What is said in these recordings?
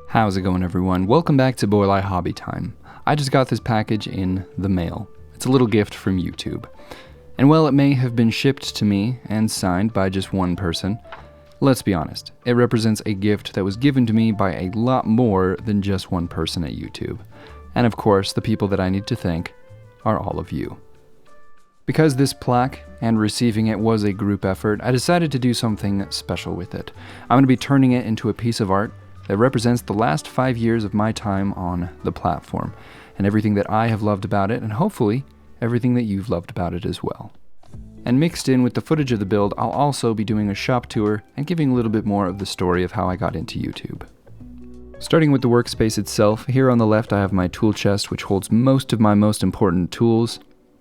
How's it going, everyone? Welcome back to Boylai Hobby Time. I just got this package in the mail. It's a little gift from YouTube. And while it may have been shipped to me and signed by just one person, let's be honest, it represents a gift that was given to me by a lot more than just one person at YouTube. And of course, the people that I need to thank are all of you. Because this plaque and receiving it was a group effort, I decided to do something special with it. I'm going to be turning it into a piece of art that represents the last 5 years of my time on the platform, and everything that I have loved about it, and hopefully everything that you've loved about it as well. And mixed in with the footage of the build, I'll also be doing a shop tour and giving a little bit more of the story of how I got into YouTube. Starting with the workspace itself, here on the left I have my tool chest, which holds most of my most important tools,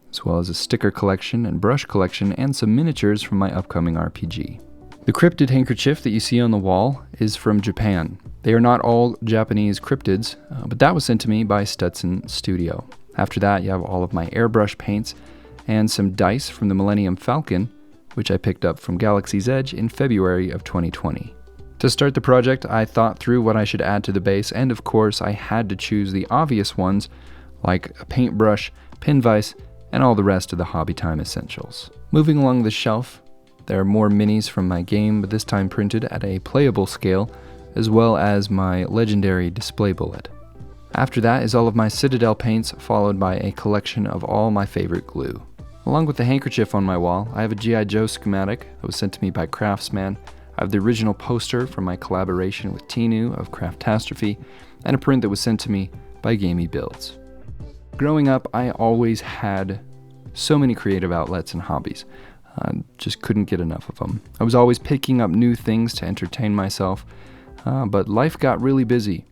as well as a sticker collection and brush collection and some miniatures from my upcoming RPG. The cryptid handkerchief that you see on the wall is from Japan. They are not all Japanese cryptids, but that was sent to me by Stetson Studio. After that, you have all of my airbrush paints and some dice from the Millennium Falcon, which I picked up from Galaxy's Edge in February of 2020. To start the project, I thought through what I should add to the base, and of course, I had to choose the obvious ones, like a paintbrush, pin vise, and all the rest of the Hobby Time essentials. Moving along the shelf, there are more minis from my game, but this time printed at a playable scale, as well as my legendary display bullet. After that is all of my Citadel paints, followed by a collection of all my favorite glue. Along with the handkerchief on my wall, I have a G.I. Joe schematic that was sent to me by Craftsman. I have the original poster from my collaboration with Tinu of Craftastrophe, and a print that was sent to me by Gamey Builds. Growing up, I always had so many creative outlets and hobbies. I just couldn't get enough of them. I was always picking up new things to entertain myself, but life got really busy,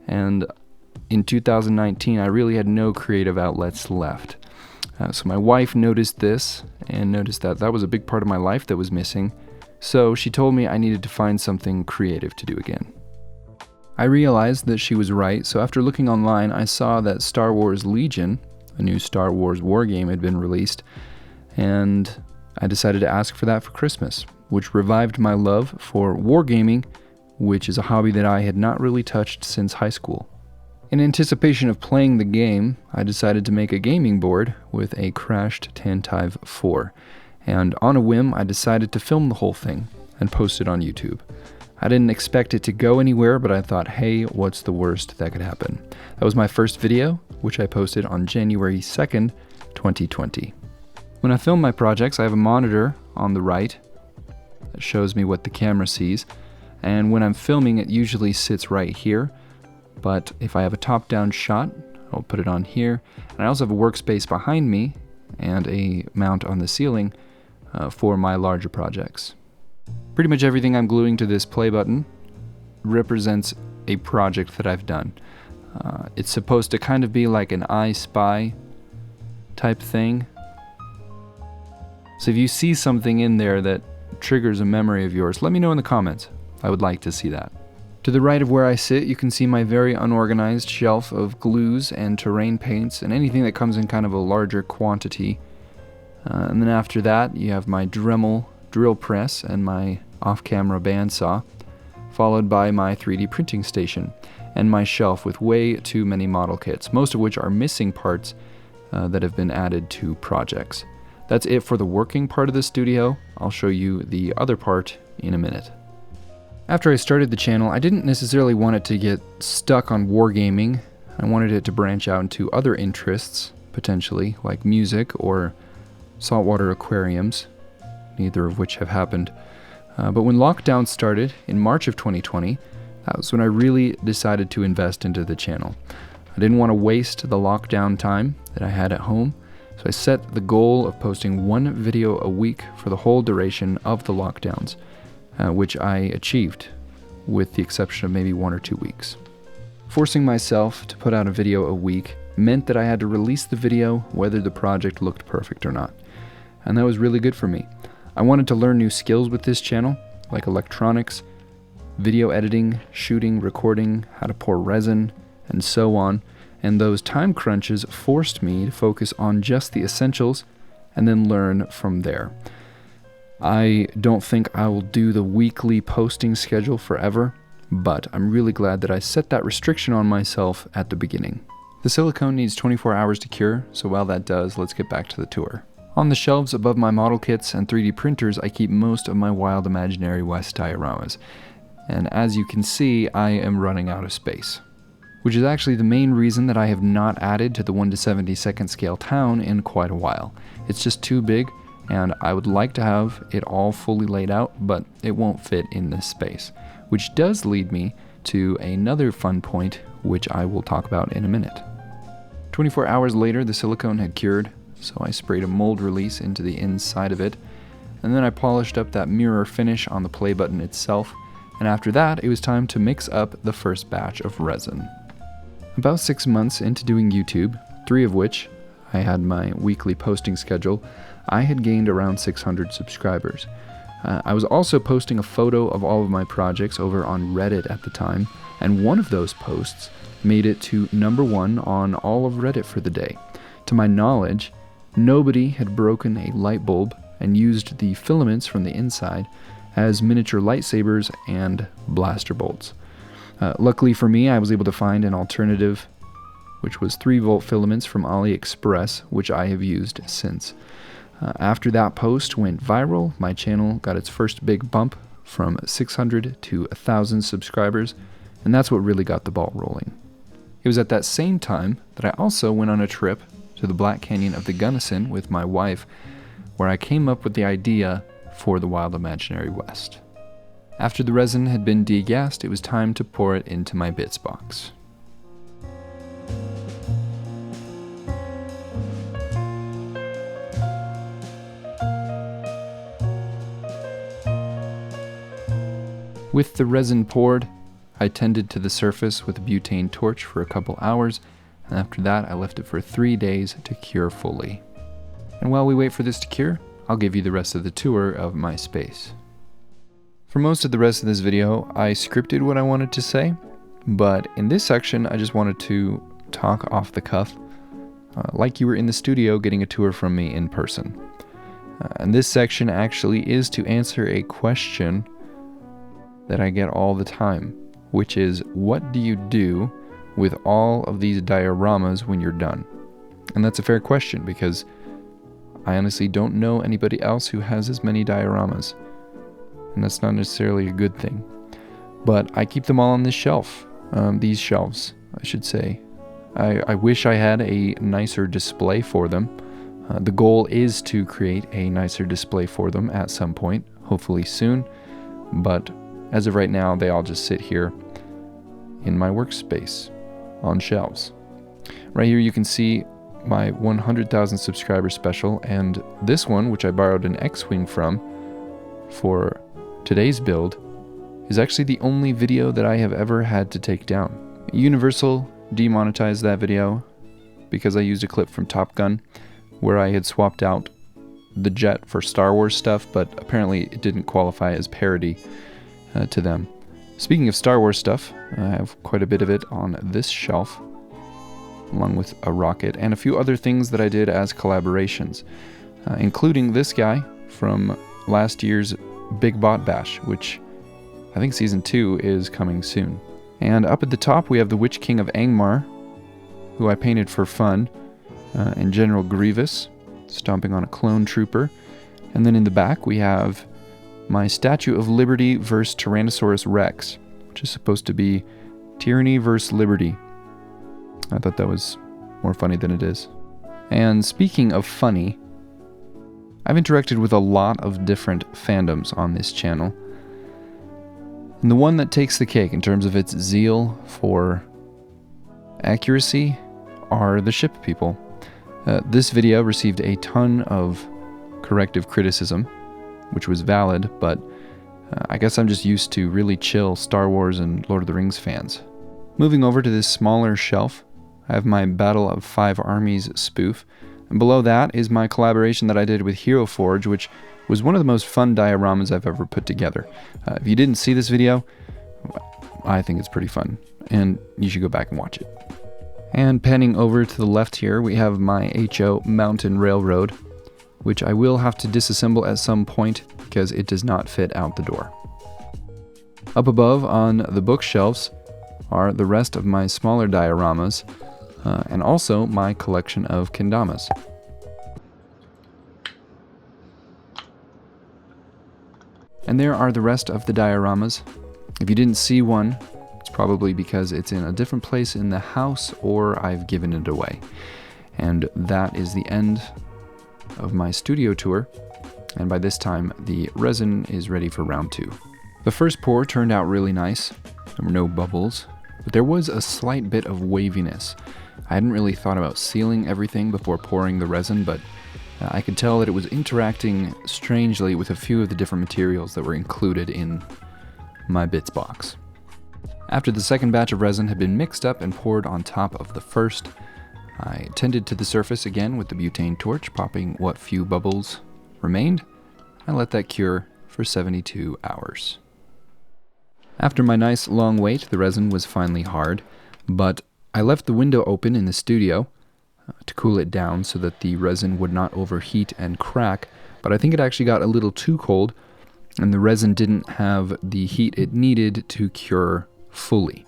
and in 2019 I really had no creative outlets left. So my wife noticed this and noticed that that was a big part of my life that was missing, so she told me I needed to find something creative to do again. I realized that she was right, so after looking online I saw that Star Wars Legion, a new Star Wars wargame, had been released, and I decided to ask for that for Christmas, which revived my love for wargaming, which is a hobby that I had not really touched since high school. In anticipation of playing the game, I decided to make a gaming board with a crashed Tantive 4, and on a whim I decided to film the whole thing and post it on YouTube. I didn't expect it to go anywhere, but I thought, hey, what's the worst that could happen? That was my first video, which I posted on January 2nd, 2020. When I film my projects, I have a monitor on the right that shows me what the camera sees, and when I'm filming it usually sits right here, but if I have a top-down shot, I'll put it on here, and I also have a workspace behind me and a mount on the ceiling for my larger projects. Pretty much everything I'm gluing to this play button represents a project that I've done. It's supposed to kind of be like an I Spy type thing. So if you see something in there that triggers a memory of yours, let me know in the comments. I would like to see that. To the right of where I sit, you can see my very unorganized shelf of glues and terrain paints and anything that comes in kind of a larger quantity. And then after that, you have my Dremel drill press and my off-camera bandsaw, followed by my 3D printing station and my shelf with way too many model kits, most of which are missing parts that have been added to projects. That's it for the working part of the studio. I'll show you the other part in a minute. After I started the channel, I didn't necessarily want it to get stuck on wargaming. I wanted it to branch out into other interests, potentially, like music or saltwater aquariums, neither of which have happened. But when lockdown started in March of 2020, that was when I really decided to invest into the channel. I didn't want to waste the lockdown time that I had at home, so I set the goal of posting one video a week for the whole duration of the lockdowns, which I achieved, with the exception of maybe 1 or 2 weeks. Forcing myself to put out a video a week meant that I had to release the video whether the project looked perfect or not, and that was really good for me. I wanted to learn new skills with this channel, like electronics, video editing, shooting, recording, how to pour resin, and so on, and those time crunches forced me to focus on just the essentials and then learn from there. I don't think I will do the weekly posting schedule forever, but I'm really glad that I set that restriction on myself at the beginning. The silicone needs 24 hours to cure, so while that does, let's get back to the tour. On the shelves above my model kits and 3D printers, I keep most of my Wild Imaginary West dioramas. And as you can see, I am running out of space. Which is actually the main reason that I have not added to the 1 to 72nd scale town in quite a while. It's just too big, and I would like to have it all fully laid out, but it won't fit in this space. Which does lead me to another fun point, which I will talk about in a minute. 24 hours later, the silicone had cured, so I sprayed a mold release into the inside of it, and then I polished up that mirror finish on the play button itself, and after that, it was time to mix up the first batch of resin. About 6 months into doing YouTube, 3 of which I had my weekly posting schedule, I had gained around 600 subscribers. I was also posting a photo of all of my projects over on Reddit at the time, and one of those posts made it to #1 on all of Reddit for the day. To my knowledge, nobody had broken a light bulb and used the filaments from the inside as miniature lightsabers and blaster bolts. Luckily for me, I was able to find an alternative, which was 3-volt filaments from AliExpress, which I have used since. After that post went viral, my channel got its first big bump from 600 to 1,000 subscribers, and that's what really got the ball rolling. It was at that same time that I also went on a trip to the Black Canyon of the Gunnison with my wife, where I came up with the idea for the Wild Imaginary West. After the resin had been degassed, it was time to pour it into my bits box. With the resin poured, I tended to the surface with a butane torch for a couple hours, and after that I left it for 3 days to cure fully. And while we wait for this to cure, I'll give you the rest of the tour of my space. For most of the rest of this video, I scripted what I wanted to say, but in this section I just wanted to talk off the cuff, like you were in the studio getting a tour from me in person. And this section actually is to answer a question that I get all the time, which is, what do you do with all of these dioramas when you're done? And that's a fair question, because I honestly don't know anybody else who has as many dioramas, and that's not necessarily a good thing. But I keep them all on this shelf, these shelves, I should say. I wish I had a nicer display for them. The goal is to create a nicer display for them at some point, hopefully soon, but as of right now, they all just sit here in my workspace on shelves. Right here you can see my 100,000 subscriber special, and this one, which I borrowed an X-Wing from for today's build, is actually the only video that I have ever had to take down. Universal demonetized that video because I used a clip from Top Gun where I had swapped out the jet for Star Wars stuff, but apparently it didn't qualify as parody to them. Speaking of Star Wars stuff, I have quite a bit of it on this shelf, along with a rocket and a few other things that I did as collaborations, including this guy from last year's Big Bot Bash, which I think Season 2 is coming soon. And up at the top we have the Witch King of Angmar, who I painted for fun, and General Grievous stomping on a clone trooper. And then in the back we have my Statue of Liberty versus Tyrannosaurus Rex, which is supposed to be tyranny versus liberty. I thought that was more funny than it is. And speaking of funny, I've interacted with a lot of different fandoms on this channel. And the one that takes the cake in terms of its zeal for accuracy are the ship people. This video received a ton of corrective criticism, which was valid, but I guess I'm just used to really chill Star Wars and Lord of the Rings fans. Moving over to this smaller shelf, I have my Battle of Five Armies spoof, and below that is my collaboration that I did with Hero Forge, which was one of the most fun dioramas I've ever put together. If you didn't see this video, I think it's pretty fun, and you should go back and watch it. And panning over to the left here, we have my HO Mountain Railroad, which I will have to disassemble at some point because it does not fit out the door. Up above on the bookshelves are the rest of my smaller dioramas, and also my collection of kendamas. And there are the rest of the dioramas. If you didn't see one, it's probably because it's in a different place in the house or I've given it away. And that is the end of my studio tour, and by this time the resin is ready for round 2. The first pour turned out really nice. There were no bubbles, but there was a slight bit of waviness. I hadn't really thought about sealing everything before pouring the resin, but I could tell that it was interacting strangely with a few of the different materials that were included in my bits box. After the second batch of resin had been mixed up and poured on top of the first, I tended to the surface again with the butane torch, popping what few bubbles remained. I let that cure for 72 hours. After my nice long wait, the resin was finally hard, but I left the window open in the studio to cool it down so that the resin would not overheat and crack, but I think it actually got a little too cold, and the resin didn't have the heat it needed to cure fully,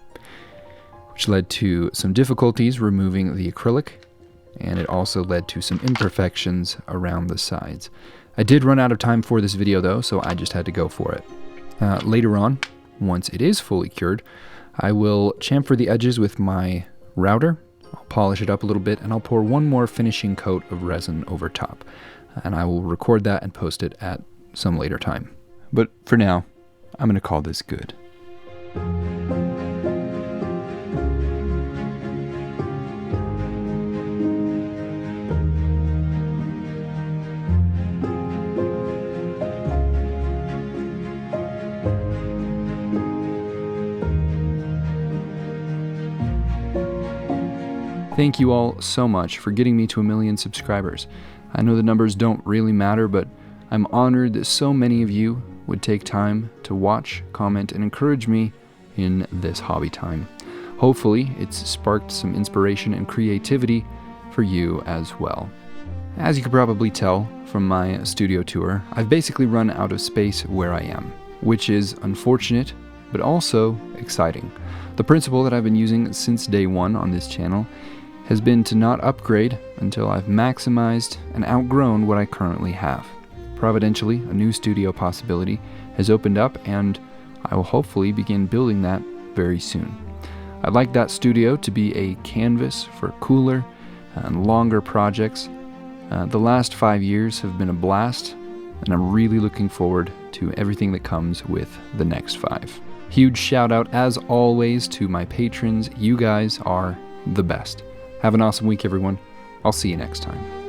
which led to some difficulties removing the acrylic, and it also led to some imperfections around the sides. I did run out of time for this video though, so I just had to go for it. Later on, once it is fully cured, I will chamfer the edges with my router. I'll polish it up a little bit, and I'll pour one more finishing coat of resin over top. And I will record that and post it at some later time. But for now, I'm going to call this good. Thank you all so much for getting me to 1 million subscribers. I know the numbers don't really matter, but I'm honored that so many of you would take time to watch, comment, and encourage me in this hobby time. Hopefully, it's sparked some inspiration and creativity for you as well. As you can probably tell from my studio tour, I've basically run out of space where I am, which is unfortunate, but also exciting. The principle that I've been using since day one on this channel has been to not upgrade until I've maximized and outgrown what I currently have. Providentially, a new studio possibility has opened up, and I will hopefully begin building that very soon. I'd like that studio to be a canvas for cooler and longer projects. The last 5 years have been a blast, and I'm really looking forward to everything that comes with the next 5. Huge shout out, as always, to my patrons. You guys are the best. Have an awesome week, everyone. I'll see you next time.